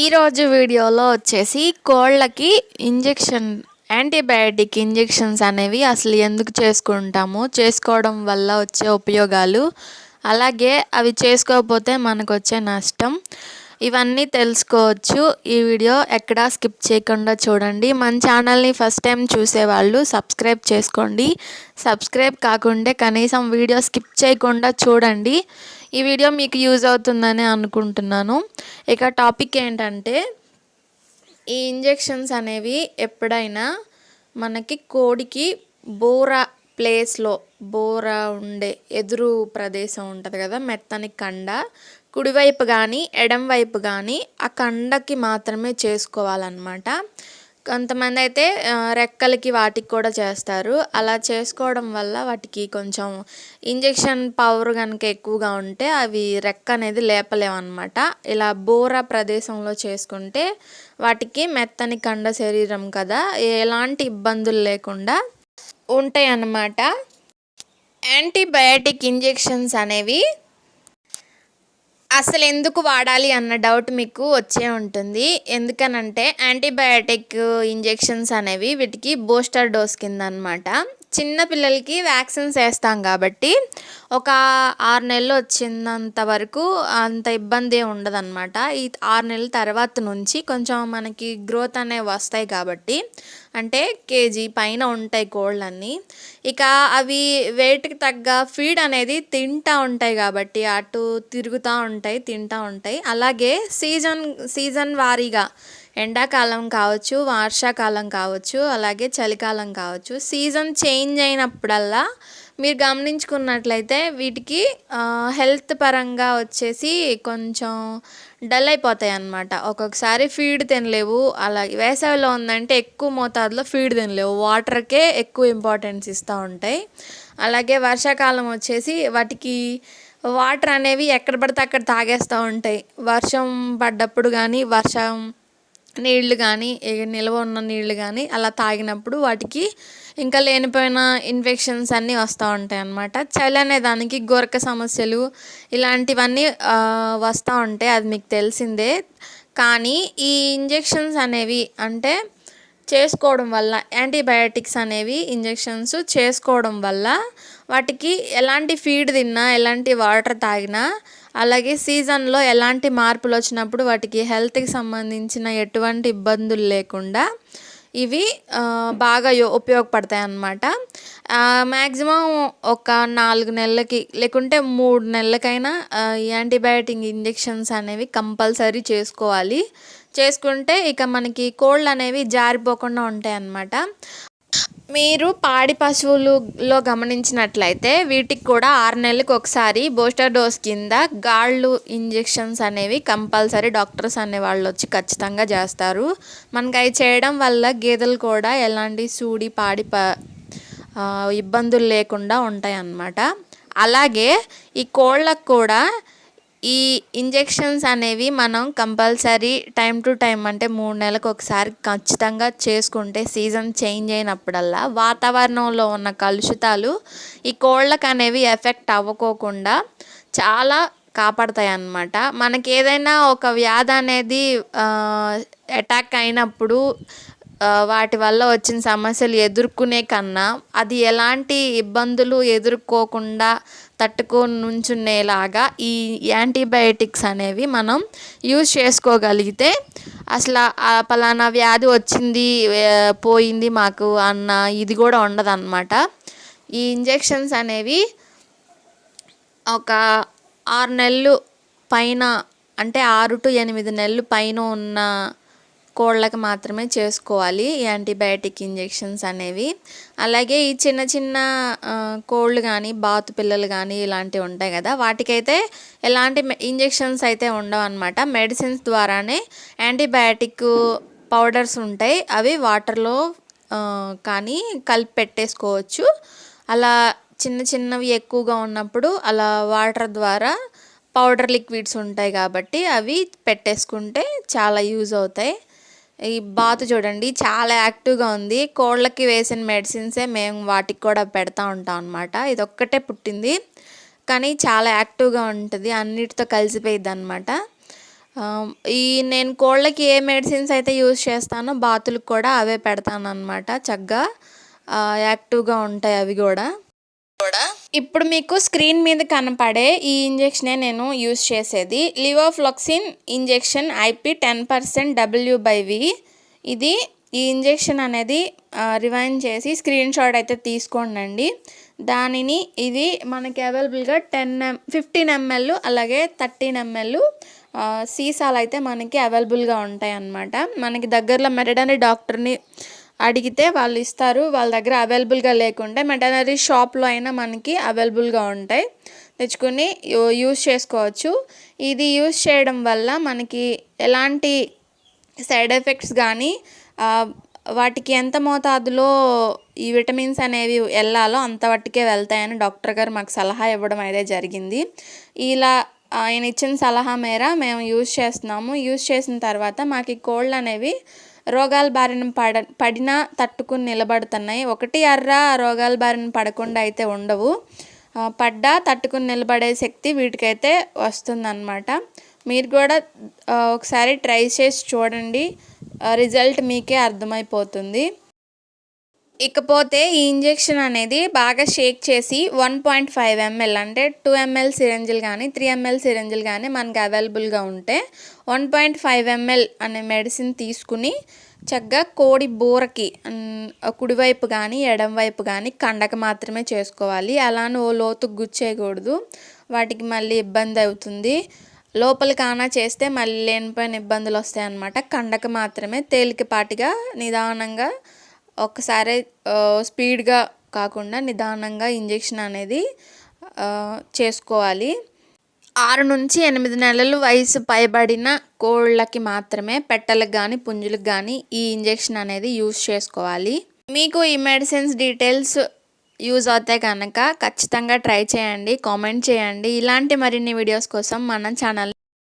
ఈరోజు వీడియోలో వచ్చేసి కోళ్ళకి యాంటీబయాటిక్ ఇంజెక్షన్స్ అనేవి అసలు ఎందుకు చేసుకుంటాము, చేసుకోవడం వల్ల వచ్చే ఉపయోగాలు, అలాగే అవి చేసుకోకపోతే మనకు వచ్చే నష్టం, ఇవన్నీ తెలుసుకోవచ్చు. ఈ వీడియో ఎక్కడా స్కిప్ చేయకుండా చూడండి. మన ఛానల్ని ఫస్ట్ టైం చూసేవాళ్ళు సబ్స్క్రైబ్ చేసుకోండి. సబ్స్క్రైబ్ కాకుంటే కనీసం వీడియో స్కిప్ చేయకుండా చూడండి. ఈ వీడియో మీకు యూజ్ అవుతుందని అనుకుంటున్నాను. ఇక టాపిక్ ఏంటంటే, ఈ ఇంజెక్షన్స్ అనేవి ఎప్పుడైనా మనకి కోడికి బోర ఉండే ఎదురు ప్రదేశం ఉంటుంది కదా, మెత్తని కండ, కుడివైపు కానీ ఎడం వైపు కానీ ఆ కండకి మాత్రమే చేసుకోవాలన్నమాట. కొంతమంది అయితే రెక్కలకి వాటికి కూడా చేస్తారు. అలా చేసుకోవడం వల్ల వాటికి కొంచెం ఇంజెక్షన్ పవర్ కనుక ఎక్కువగా ఉంటే అవి రెక్క అనేది లేపలేమన్నమాట. ఇలా బోర ప్రదేశంలో చేసుకుంటే వాటికి మెత్తని కండ శరీరం కదా, ఎలాంటి ఇబ్బందులు లేకుండా ఉంటాయి అన్నమాట. యాంటీబయాటిక్ ఇంజెక్షన్స్ అనేవి అసలు ఎందుకు వాడాలి అన్న డౌట్ మీకు వచ్చే ఉంటుంది. ఎందుకనంటే యాంటీబయాటిక్ ఇంజెక్షన్స్ అనేవి వీటికి బూస్టర్ డోస్ కింద అనమాట. చిన్న పిల్లలకి వ్యాక్సిన్స్ వేస్తాం కాబట్టి ఒక 6 నెలలు వచ్చినంత వరకు అంత ఇబ్బంది ఉండదన్నమాట. ఈ 6 నెలల తర్వాత నుంచి కొంచెం మనకి గ్రోత్ అనేవి వస్తాయి కాబట్టి, అంటే కేజీ పైన ఉంటాయి కోళ్ళన్నీ. ఇక అవి వెయిట్కి తగ్గ ఫీడ్ అనేది తింటూ ఉంటాయి కాబట్టి అటు తిరుగుతూ ఉంటాయి, తింటూ ఉంటాయి. అలాగే సీజన్ వారీగా ఎండాకాలం కావచ్చు, వర్షాకాలం కావచ్చు, అలాగే చలికాలం కావచ్చు, సీజన్ చేంజ్ అయినప్పుడల్లా మీరు గమనించుకున్నట్లయితే వీటికి హెల్త్ పరంగా వచ్చేసి కొంచెం డల్ అయిపోతాయి అన్నమాట. ఒక్కొక్కసారి ఫీడ్ తినలేవు. అలాగే వేసవిలో ఉందంటే ఎక్కువ మోతాదులో ఫీడ్ తినలేవు, వాటర్కే ఎక్కువ ఇంపార్టెన్స్ ఇస్తూ ఉంటాయి. అలాగే వర్షాకాలం వచ్చేసి వాటికి వాటర్ అనేవి ఎక్కడ పడితే అక్కడ తాగేస్తూ ఉంటాయి. వర్షం పడ్డప్పుడు కానీ, వర్షం నీళ్లు కానీ, నిల్వ ఉన్న నీళ్లు కానీ అలా తాగినప్పుడు వాటికి ఇంకా లేనిపోయిన ఇన్ఫెక్షన్స్ అన్నీ వస్తూ ఉంటాయి అన్నమాట. చలి అనే దానికి గొరక సమస్యలు ఇలాంటివన్నీ వస్తూ ఉంటాయి, అది మీకు తెలిసిందే. కానీ ఈ ఇంజెక్షన్స్ అనేవి అంటే చేసుకోవడం వల్ల, యాంటీబయాటిక్స్ అనేవి ఇంజెక్షన్స్ చేసుకోవడం వల్ల వాటికి ఎలాంటి ఫీడ్ తిన్నా, ఎలాంటి వాటర్ తాగినా, అలాగే సీజన్లో ఎలాంటి మార్పులు వచ్చినప్పుడు వాటికి హెల్త్కి సంబంధించిన ఎటువంటి ఇబ్బందులు లేకుండా ఇవి బాగా ఉపయోగపడతాయి అన్నమాట. మ్యాక్సిమం ఒక 4 నెలలకి లేకుంటే 3 నెలలకైనా యాంటీబయాటిక్ ఇంజెక్షన్స్ అనేవి కంపల్సరీ చేసుకోవాలి. చేసుకుంటే ఇక మనకి కోళ్ళు అనేవి జారిపోకుండా ఉంటాయి అన్నమాట. మీరు పాడి పశువులలో గమనించినట్లయితే వీటికి కూడా 6 నెలలకు ఒకసారి బూస్టర్ డోస్ కింద గాళ్ళు ఇంజెక్షన్స్ అనేవి కంపల్సరీ డాక్టర్స్ అనేవాళ్ళు వచ్చి ఖచ్చితంగా చేస్తారు. మనకి అవి చేయడం వల్ల గేదెలు కూడా ఎలాంటి సూడి పాడి ఇబ్బందులు లేకుండా ఉంటాయి అన్నమాట. అలాగే ఈ కోళ్ళకు కూడా ఈ ఇంజెక్షన్స్ అనేవి మనం కంపల్సరీ టైం టు టైం, అంటే 3 నెలలకు ఒకసారి ఖచ్చితంగా చేసుకుంటే సీజన్ చేంజ్ అయినప్పుడల్లా వాతావరణంలో ఉన్న కలుషితాలు ఈ కోళ్ళకు అనేవి ఎఫెక్ట్ అవ్వకోకుండా చాలా కాపాడతాయి అన్నమాట. మనకి ఏదైనా ఒక వ్యాధి అనేది అటాక్ అయినప్పుడు వాటి వల్ల వచ్చిన సమస్యలు ఎదుర్కొనే కన్నా అది ఎలాంటి ఇబ్బందులు ఎదుర్కోకుండా తట్టుకొని నుంచునేలాగా ఈ యాంటీబయాటిక్స్ అనేవి మనం యూజ్ చేసుకోగలిగితే అసలు పలానా వ్యాధి వచ్చింది పోయింది మాకు అన్న ఇది కూడా ఉండదన్నమాట. ఈ ఇంజెక్షన్స్ అనేవి ఒక 6 నెలలు పైన, అంటే 6 to 8 నెలలు పైన ఉన్న కోళ్ళకి మాత్రమే చేసుకోవాలి ఈ యాంటీబయాటిక్ ఇంజెక్షన్స్ అనేవి. అలాగే ఈ చిన్న చిన్న కోళ్ళు కానీ, బాతు పిల్లలు కానీ ఇలాంటివి ఉంటాయి కదా, వాటికైతే ఎలాంటి ఇంజెక్షన్స్ అయితే ఉండవు అన్నమాట. మెడిసిన్స్ ద్వారానే యాంటీబయాటిక్ పౌడర్స్ ఉంటాయి, అవి వాటర్లో కానీ కలిపి పెట్టేసుకోవచ్చు. అలా చిన్నవి ఎక్కువగా ఉన్నప్పుడు అలా వాటర్ ద్వారా పౌడర్ లిక్విడ్స్ ఉంటాయి కాబట్టి అవి పెట్టేసుకుంటే చాలా యూజ్ అవుతాయి. ఈ బాతు చూడండి చాలా యాక్టివ్గా ఉంది. కోళ్ళకి వేసిన మెడిసిన్సే మేము వాటికి కూడా పెడతా ఉంటాం అన్నమాట. ఇది ఒక్కటే పుట్టింది కానీ చాలా యాక్టివ్గా ఉంటుంది, అన్నిటితో కలిసిపోయిద్ది అన్నమాట. ఈ నేను కోళ్ళకి ఏ మెడిసిన్స్ అయితే యూజ్ చేస్తానో బాతులకు కూడా అవే పెడతానన్నమాట. చక్కగా యాక్టివ్గా ఉంటాయి అవి కూడా. ఇప్పుడు మీకు స్క్రీన్ మీద కనపడే ఈ ఇంజెక్షనే నేను యూజ్ చేసేది. లివోఫ్లాక్సిన్ ఇంజెక్షన్ IP 10% WV. ఈ ఇంజెక్షన్ అనేది రివైండ్ చేసి స్క్రీన్ షాట్ అయితే తీసుకోండి. దానిని ఇది మనకి అవైలబుల్గా 15 ml అలాగే 13 ml సీసాలు అయితే మనకి అవైలబుల్గా ఉంటాయి అన్నమాట. మనకి దగ్గరలో వెటర్నరీ డాక్టర్ని అడిగితే వాళ్ళు ఇస్తారు. వాళ్ళ దగ్గర అవైలబుల్గా లేకుంటే వెటర్నరీ షాప్లో అయినా మనకి అవైలబుల్గా ఉంటాయి, తెచ్చుకొని యూజ్ చేసుకోవచ్చు. ఇది యూజ్ చేయడం వల్ల మనకి ఎలాంటి సైడ్ ఎఫెక్ట్స్ కానీ వాటికి ఎంత మోతాదులో ఈ విటమిన్స్ అనేవి వెళ్ళాలో అంత వాటికే వెళ్తాయని డాక్టర్ గారు మాకు సలహా ఇవ్వడం అయితే జరిగింది. ఇలా ఆయన ఇచ్చిన సలహా మేర మేము యూజ్ చేస్తున్నాము. యూజ్ చేసిన తర్వాత మాకు ఈ కోళ్ళు అనేవి రోగాల బారిన పడినా తట్టుకుని నిలబడుతున్నాయి. ఒకటి అర్ర రోగాల బారిన పడకుండా అయితే ఉండవు, పడ్డా తట్టుకుని నిలబడే శక్తి వీటికైతే వస్తుందన్నమాట. మీరు కూడా ఒకసారి ట్రై చేసి చూడండి, రిజల్ట్ మీకే అర్థమైపోతుంది. ఇకపోతే ఈ ఇంజెక్షన్ అనేది బాగా షేక్ చేసి 1.5 ml అంటే 2 ml సిరంజిలు కానీ 3 ml సిరంజిలు కానీ మనకు అవైలబుల్గా ఉంటే 1.5 ml అనే మెడిసిన్ తీసుకుని చక్కగా కోడి బూరకి కుడివైపు కానీ ఎడంవైపు కానీ కండకు మాత్రమే చేసుకోవాలి. అలానే లోతుకు గుచ్చేయకూడదు, వాటికి మళ్ళీ ఇబ్బంది అవుతుంది. లోపలికి ఆనా చేస్తే మళ్ళీ లేనిపోయిన ఇబ్బందులు వస్తాయన్నమాట. కండకు మాత్రమే తేలికపాటిగా నిదానంగా, ఒకసారి స్పీడ్గా కాకుండా నిదానంగా ఇంజెక్షన్ అనేది చేసుకోవాలి. 6 నుంచి 8 నెలలు వయసు పైబడిన కోళ్ళకి మాత్రమే, పెట్టలకు కానీ పుంజులకు కానీ ఈ ఇంజెక్షన్ అనేది యూజ్ చేసుకోవాలి. మీకు ఈ మెడిసిన్స్ డీటెయిల్స్ యూజ్ అవుతే కనుక ఖచ్చితంగా ట్రై చేయండి, కామెంట్ చేయండి. ఇలాంటి మరిన్ని వీడియోస్ కోసం మన ఛానల్